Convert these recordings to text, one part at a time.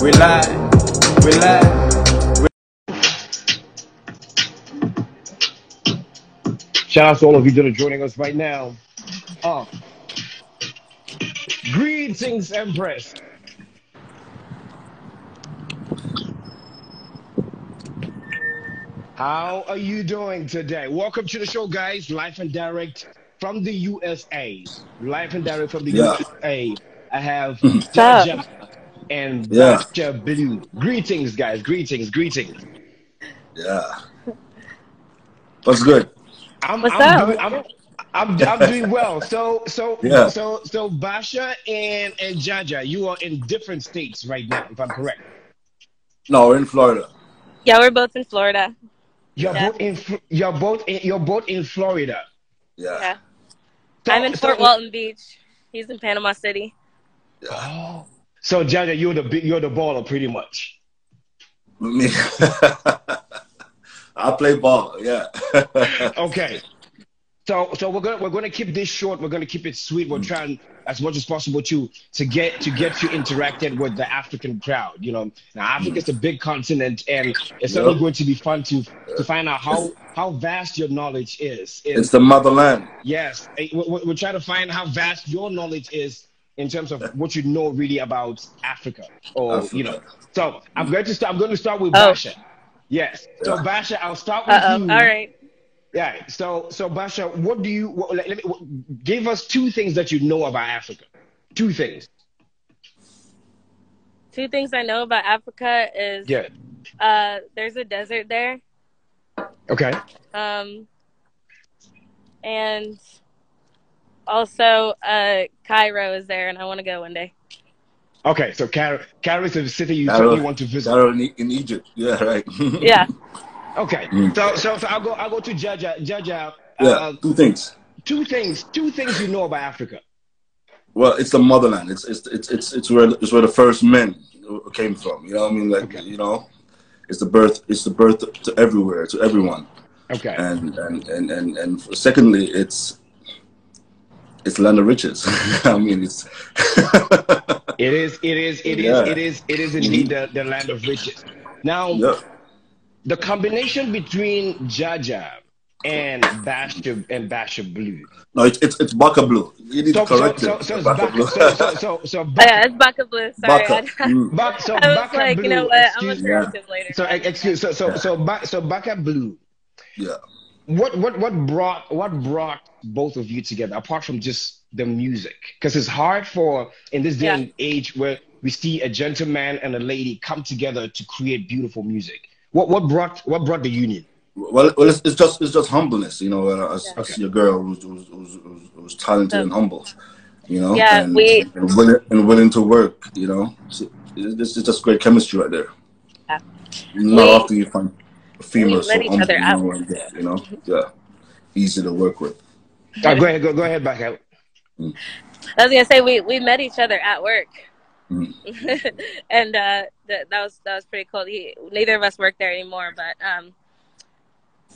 We live. We live. Shout out to all of you that are joining us right now. Greetings, Empress. How are you doing today? Welcome to the show, guys. Live and direct from the USA. Live and direct from the Yeah. USA. I have What's up? JahJah and Yeah. Baccha Blue. Greetings, guys. Greetings, greetings. Yeah. What's good? What's up? I'm doing well. So Yeah. Baccha and JahJah, you are in different states right now, if I'm correct. No, we're in Florida. Yeah, we're both in Florida. You're Yeah. you're both in Florida. Yeah. Yeah. So, I'm in Fort so Walton Beach. He's in Panama City. Yeah. oh, so JahJah, you're the baller pretty much. Me. I play ball. Yeah. Okay. So we're gonna keep this short. We're gonna keep it sweet. We're trying as much as possible to get you interacted with the African crowd. You know, now Africa is a big continent, and it's certainly Yep. going to be fun to find out how vast your knowledge is. It's the motherland. Yes, we're trying to find how vast your knowledge is in terms of what you know really about Africa, or you know. Africa. So I'm going to start with Oh. Baccha. Yes. So Yeah. Baccha, I'll start with Uh-oh. you. All right. Yeah. So Baccha, give us two things that you know about Africa. Two things. Two things I know about Africa is Yeah. there's a desert there. Okay. And also Cairo is there, and I want to go one day. Okay. So Cairo is a city you Cairo, certainly want to visit. Cairo in Egypt. Yeah, right. Yeah. Okay. Mm. So I'll go to JahJah. JahJah. Yeah. Two things. Two things you know about Africa. Well, it's the motherland. It's where the first men came from. You know what I mean? Like, Okay. you know, it's the birth to everywhere, to everyone. Okay. And secondly, it's land of riches. I mean, it's It is indeed the land of riches. Now, yeah. the combination between JahJah and Baccha Blue. No, it's Baccha Blue. You need to correct So it. it's Baccha Blue. so Oh, yeah, it's Baccha Blue. Sorry. Baccha. Mm. I was Baccha like, Blue. you know what? I'm Excuse gonna me. correct him later. So Baccha Blue. Yeah. What brought both of you together apart from just the music? Because it's hard for in this day Yeah. and age where we see a gentleman and a lady come together to create beautiful music. What brought the union? Well, it's just humbleness, you know. I Okay. see a girl who's talented and humble, you know, Yeah, and willing to work, you know. So it's just great chemistry right there. Yeah. Not We- often you find a female we so met each humble, other you at know, work. and, you know, yeah, easy to work with. Go ahead, back out. I was gonna say we met each other at work, Mm. and that was pretty cool. Neither of us work there anymore, but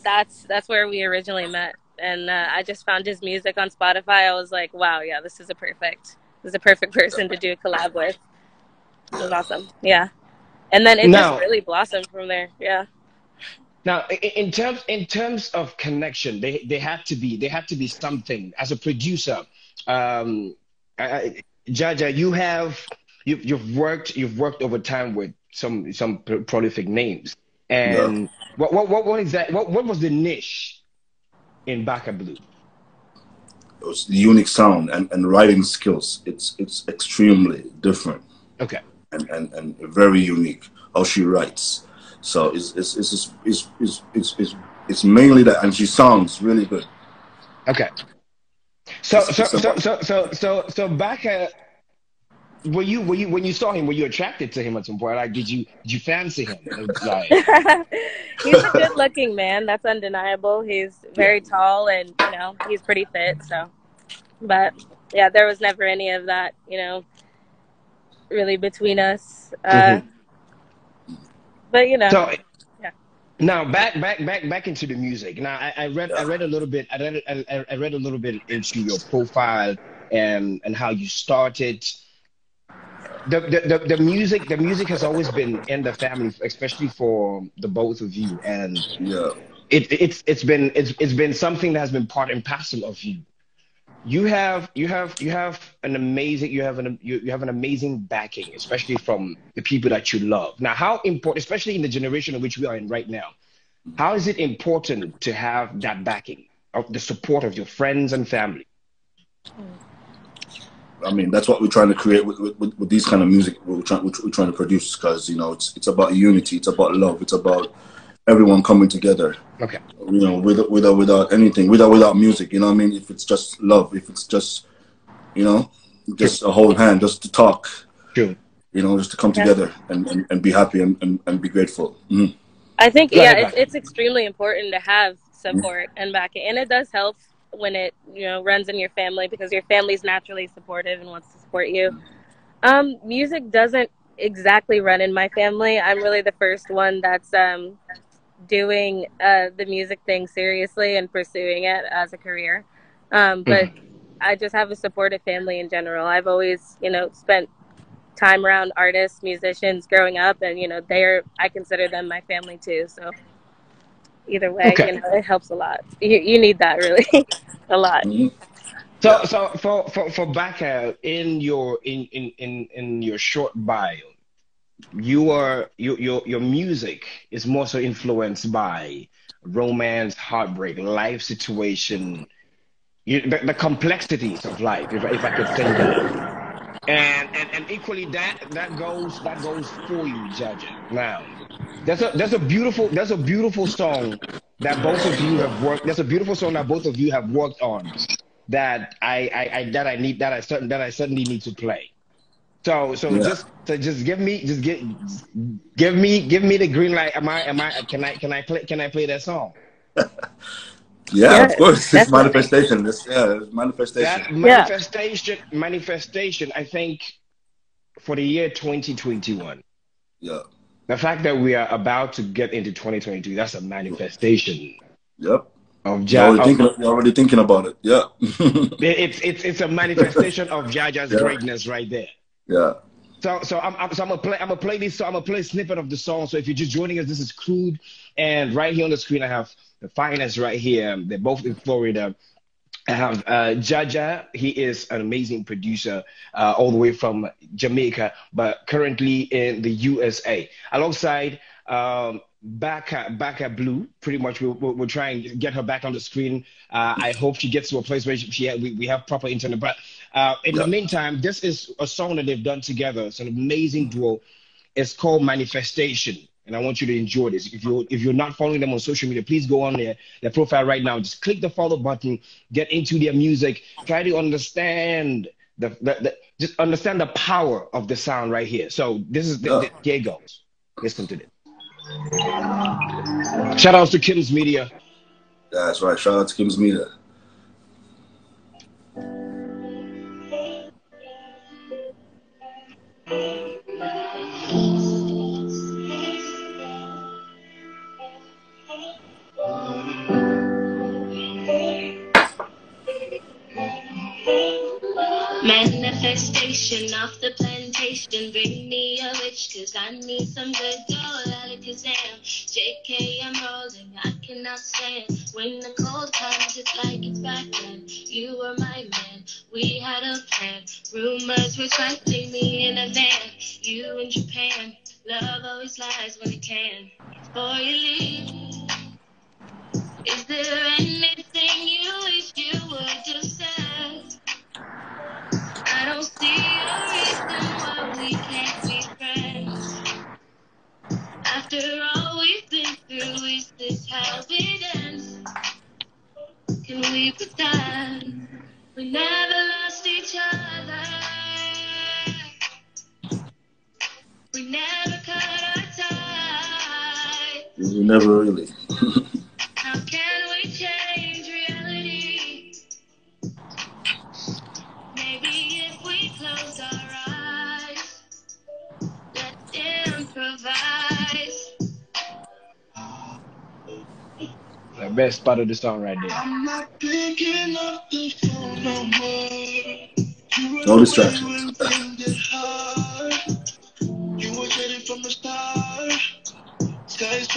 that's where we originally met. And I just found his music on Spotify. I was like, wow, yeah, this is a perfect person to do a collab with. It was awesome, yeah. And then it Now- just really blossomed from there, yeah. Now, in terms of connection, they have to be something. As a producer, JahJah, you've worked over time with some prolific names. And what is that? What was the niche in Baccha Blue? It was the unique sound and writing skills. It's extremely different Okay. and very unique how she writes. So it's mainly that, and she sounds really good. Okay. So Baccha, were you when you saw him, were you attracted to him at some point? Like, did you fancy him? Like, He's a good-looking man. That's undeniable. He's very tall, and you know he's pretty fit. So, but yeah, there was never any of that, you know, really between us. But you know, so yeah. now back into the music. Now I read a little bit. I read a little bit into your profile and how you started. the music has always been in the family, especially for the both of you, and Yeah. it's been something that has been part and parcel of you. You have an amazing you have an amazing backing, especially from the people that you love. Now, how important, especially in the generation in which we are in right now, how is it important to have that backing of the support of your friends and family? I mean, that's what we're trying to create with these kind of music we're trying to produce, because, you know, it's about unity, it's about love, it's about everyone coming together. Okay. You know, without anything, without music, you know what I mean? If it's just love, if it's just, you know, just a hold hand, just to talk, True. you know, just to come together and be happy and be grateful. Mm-hmm. I think, Go ahead, it's extremely important to have support and backing, and it does help when it, runs in your family, because your family's naturally supportive and wants to support you. Music doesn't exactly run in my family. I'm really the first one that's doing the music thing seriously and pursuing it as a career. But I just have a supportive family in general. I've always, spent time around artists, musicians growing up, and I consider them my family too. So either way, Okay. it helps a lot. You need that really a lot. Mm-hmm. So Yeah. for Baccha, in your short bio, your music is more so influenced by romance, heartbreak, life situation, the complexities of life, if I could say that. And equally that goes for you, JahJah. Now, there's a beautiful song that both of you have worked. There's a beautiful song that both of you have worked on that I certainly need to play. So Yeah. just give me the green light. Can I play that song? Yeah, Yeah, of course. It's definitely. manifestation. It's manifestation. That Yeah. manifestation, I think, for the year 2021. Yeah. The fact that we are about to get into 2022, that's a manifestation Yep. of You're Jah. already thinking about it. Yeah. It's a manifestation of JahJah's Yeah. greatness right there. Yeah. So I'm gonna play this. So I'm gonna play a snippet of the song. So if you're just joining us, this is Crude, and right here on the screen I have the finest right here. They're both in Florida. I have JahJah. He is an amazing producer, all the way from Jamaica, but currently in the USA. Alongside Baccha Blue, pretty much we're trying to get her back on the screen. I hope she gets to a place where we have proper internet. But in the Yeah. meantime, this is a song that they've done together. It's an amazing duo. It's called Manifestation, and I want you to enjoy this. If you're not following them on social media, please go on their profile right now. Just click the follow button, get into their music, try to understand just understand the power of the sound right here. So this is Yeah. here it goes. Listen to this. Shout outs to Kim's Media. That's right. Shout out to Kim's Media. Manifestation off the plantation, bring me a witch, cause I need some good dough, Alakazam. JK, I'm rolling, I cannot stand. When the cold comes, it's like it's back then. You were my man, we had a plan. Rumors were trifling me in a van. You in Japan, love always lies when it can. Before you leave, is there anything you wish you would have said? I don't see a reason why we can't be friends. After all we've been through, is this how it ends? Can we pretend we never lost each other? We never cut our ties. You never really. How can we change reality? Maybe if we close our eyes, let's improvise. The best part of the song right there. I'm not picking up the phone no more. No distractions. When things get hard,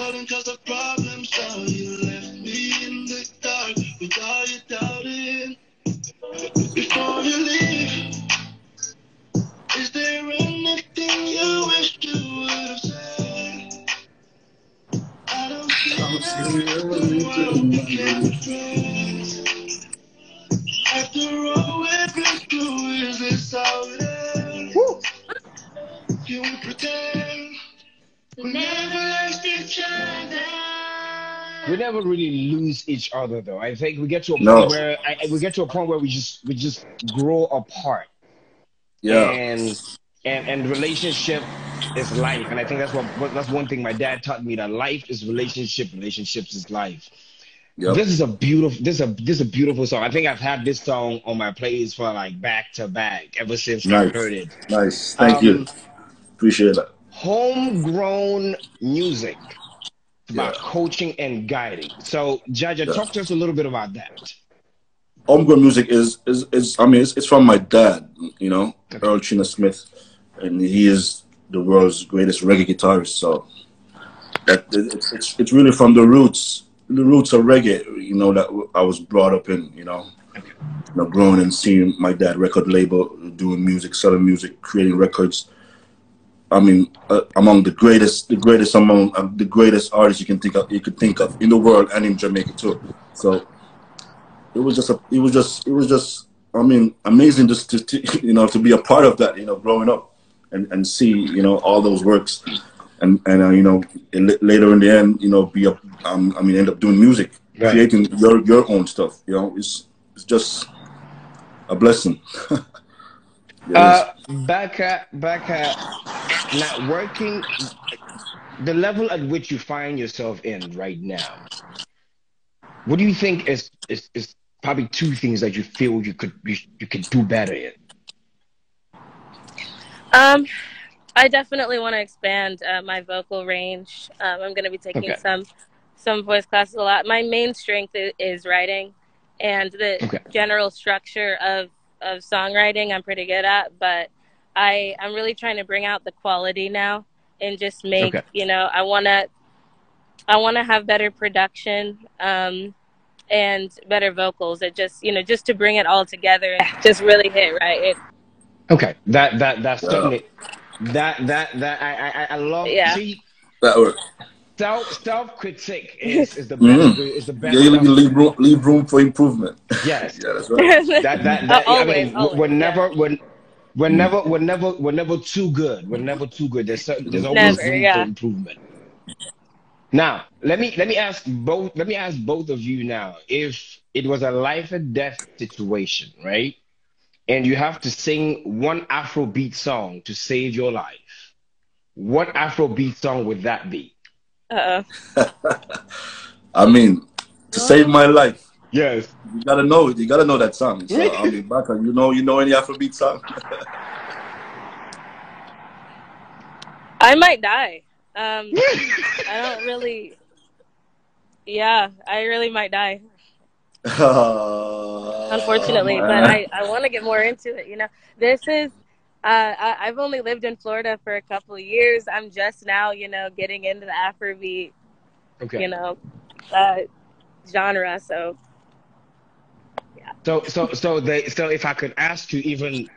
falling cause of problems. So you left me in the dark with all your doubting. Before you leave, is there anything you wish you would have said? I don't see the world became friends. After all we've been through, is this how it ends? Woo. Can we pretend we never lost each other? We never really lose each other, though. I think we get to a No. point where we get to a point where we just grow apart. Yeah. And relationship is life, and I think that's one thing my dad taught me, that life is relationship, relationships is life. Yep. This is a beautiful song. I think I've had this song on my playlist for like back to back ever since I heard it. Nice. Thank you. Appreciate that. Homegrown music. It's about coaching and guiding. So, JahJah, talk to us a little bit about that. Homegrown music is I mean, it's from my dad, you know, Earl China Smith, and he is the world's greatest reggae guitarist. So that it's really from the roots of reggae, you know, that I was brought up in, you know, growing and seeing my dad record label, doing music, selling music, creating records. I mean, among the greatest among the greatest artists you could think of in the world and in Jamaica too. So it was just I mean, amazing just to you know, to be a part of that, you know, growing up and see, you know, all those works and you know, later in the end, you know, I mean, end up doing music, creating your own stuff, you know. It's just a blessing. Baccha, not working, the level at which you find yourself in right now, what do you think is probably two things that you feel you could do better in? I definitely want to expand my vocal range. I'm going to be taking some voice classes a lot. My main strength is writing, and the general structure of songwriting I'm pretty good at, but I'm really trying to bring out the quality now and just make, you know, I want to have better production and better vocals. It just, you know, just to bring it all together and just really hit right. That's certainly I love. See, that work. Self-critique is the best. Is the best. Yeah, you leave room for improvement. Yes. Yeah, that's right. Always, I mean, we're never too good. We're never too good. There's always room for improvement. Now, let me ask both of you now, if it was a life and death situation, right? And you have to sing one Afrobeat song to save your life, what Afrobeat song would that be? I mean, to save my life. Yes. You gotta know that song. So I mean, Baccha, you know any Afrobeat song? I might die. I don't really. Yeah, I really might die. Unfortunately, but I want to get more into it. You know, this is. I've only lived in Florida for a couple of years. I'm just now, you know, getting into the Afrobeat, you know, genre. So, yeah. So if I could ask you even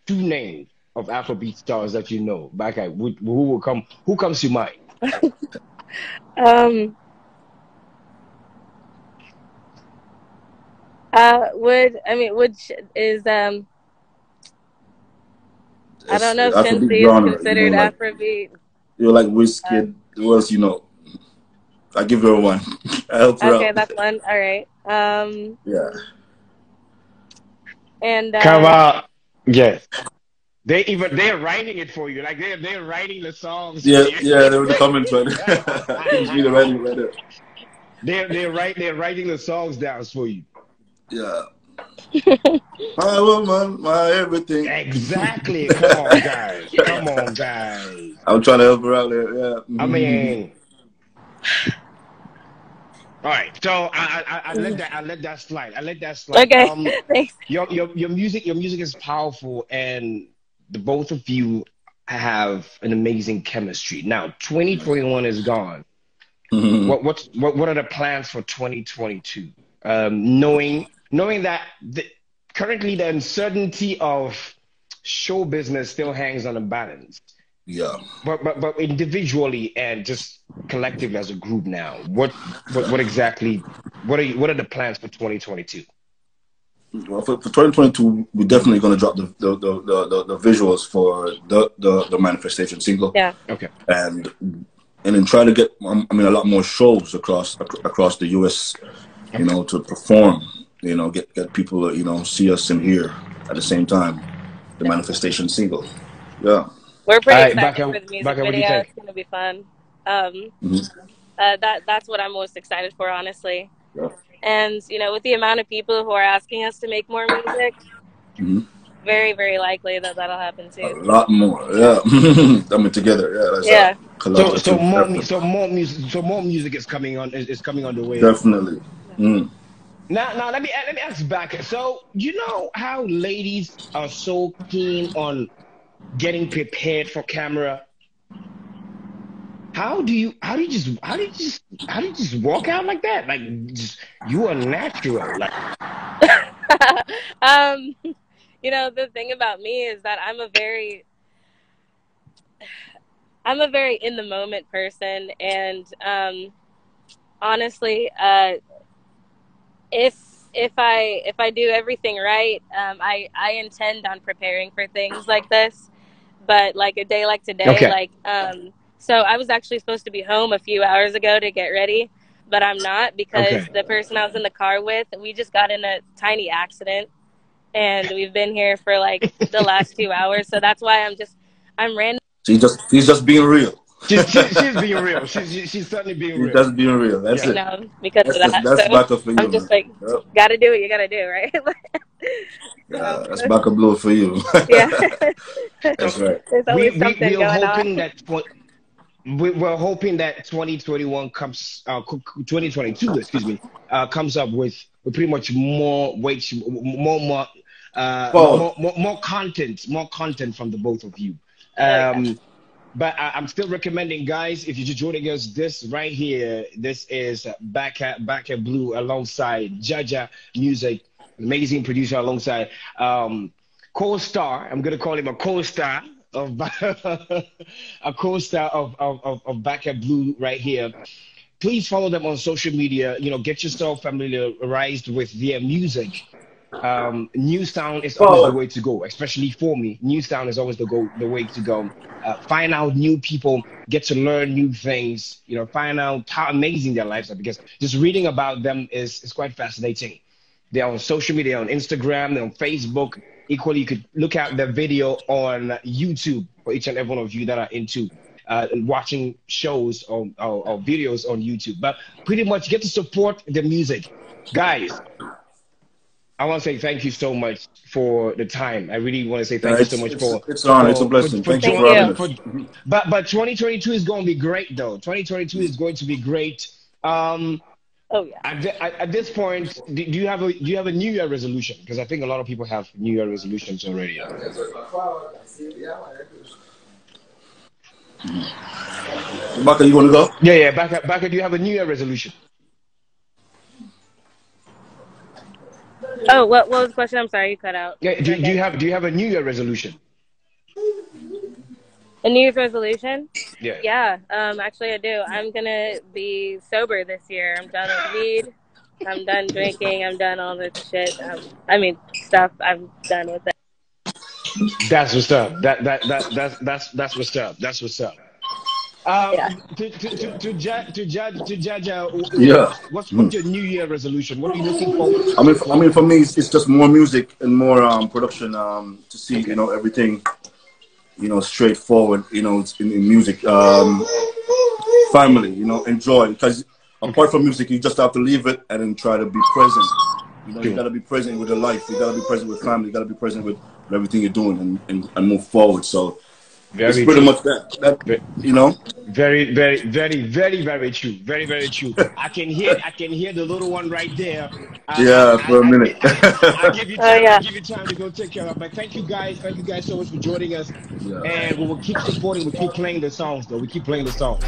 two names of Afrobeat stars that you know, Baccha, who comes to mind? Which is I don't know if Shensi is considered Afrobeat. You're like Wizkid. Who else you know? I give her one. I help her out. Okay, that's one. All right. Yeah. And come on. Yes. They're writing it for you. Like they're writing the songs. Yeah, they were the comments right there. It's me writing right there. They're writing the songs down for you. Yeah. My woman, my everything. Exactly. Come on, guys. I'm trying to help her out there. Yeah. I mean, all right. So I let that slide. Okay. Thanks. Your music is powerful, and the both of you have an amazing chemistry. Now, 2021 is gone. what are the plans for 2022? Knowing that currently the uncertainty of show business still hangs on a balance. Yeah. But individually and just collectively as a group now, what exactly what are the plans for 2022? Well, for 2022, we're definitely going to drop the visuals for the manifestation single. Yeah. Okay. And then try to get a lot more shows across the U.S. To perform. Get people see us and hear at the same time. The manifestation single. Yeah. We're pretty excited Baccha, for the music what do you video. think? It's going to be fun. That's what I'm most excited for, honestly. Yeah. And, with the amount of people who are asking us to make more music, very, very likely that'll happen too. A lot more, yeah. Together, yeah. So more music is coming on the way. Definitely. Now let me ask back. So you know how ladies are so keen on getting prepared for camera? How do you just walk out like that? Like you are natural. Like the thing about me is that I'm a very in the moment person, and honestly, if I do everything right, I intend on preparing for things like this. But like a day like today, so I was actually supposed to be home a few hours ago to get ready, but I'm not because the person I was in the car with, we just got in a tiny accident, and we've been here for like the last 2 hours. So that's why I'm random. He's just being real. She's being real. She's certainly being real. She's just being real. That's it. Because of that. That's so Baccha for you. I'm just like, gotta do what you gotta do, right? That's Baccha Blue for you. Yeah. That's right. There's always something going on. We're hoping that 2021 comes, 2022, excuse me, comes up with pretty much more weight, more content from the both of you. But I'm still recommending, guys, if you're just joining us, this right here, this is Baccha Blue alongside JahJah Music, amazing producer alongside co-star. I'm gonna call him a co-star of Baccha Blue right here. Please follow them on social media. Get yourself familiarized with their music. New sound is always the way to go, especially for me. New sound is always the way to go. Find out new people, get to learn new things. Find out how amazing their lives are, because just reading about them is quite fascinating. They're on social media, on Instagram, they're on Facebook. Equally, you could look at their video on YouTube for each and every one of you that are into watching shows or videos on YouTube. But pretty much get to support the music. Guys, I want to say thank you so much for the time. I really want to say thank you so much for... It's an honor. It's a blessing. Thank you for having us. But 2022 is going to be great, though. 2022 is going to be great. Oh yeah. At this point, do you have a New Year resolution? Because I think a lot of people have New Year resolutions already. Baccha, you want to go? Yeah. Baccha, do you have a New Year resolution? Oh, what was the question? I'm sorry, you cut out. Yeah. Do you have a New Year resolution? A New Year's resolution? Yeah. Yeah. Actually, I do. I'm gonna be sober this year. I'm done with weed. I'm done drinking. I'm done all this shit. Stuff. I'm done with it. That's what's up. That's what's up. That's what's up. To JahJah, yeah. What's your New Year resolution? What are you looking for? I mean, for me, it's just more music and more production. To see, everything, straightforward. It's in music, family. Enjoy, because apart from music, you just have to leave it and then try to be present. You gotta be present with your life. You gotta be present with family. You gotta be present with everything you're doing and move forward. So. It's pretty much that. Very, very, very, very, very true. Very, very true. I can hear the little one right there. For a minute. I'll give you time. I'll give you time to go take care of it. But thank you guys so much for joining us. Yeah. And we will keep supporting. We keep playing the songs, though. We keep playing the songs.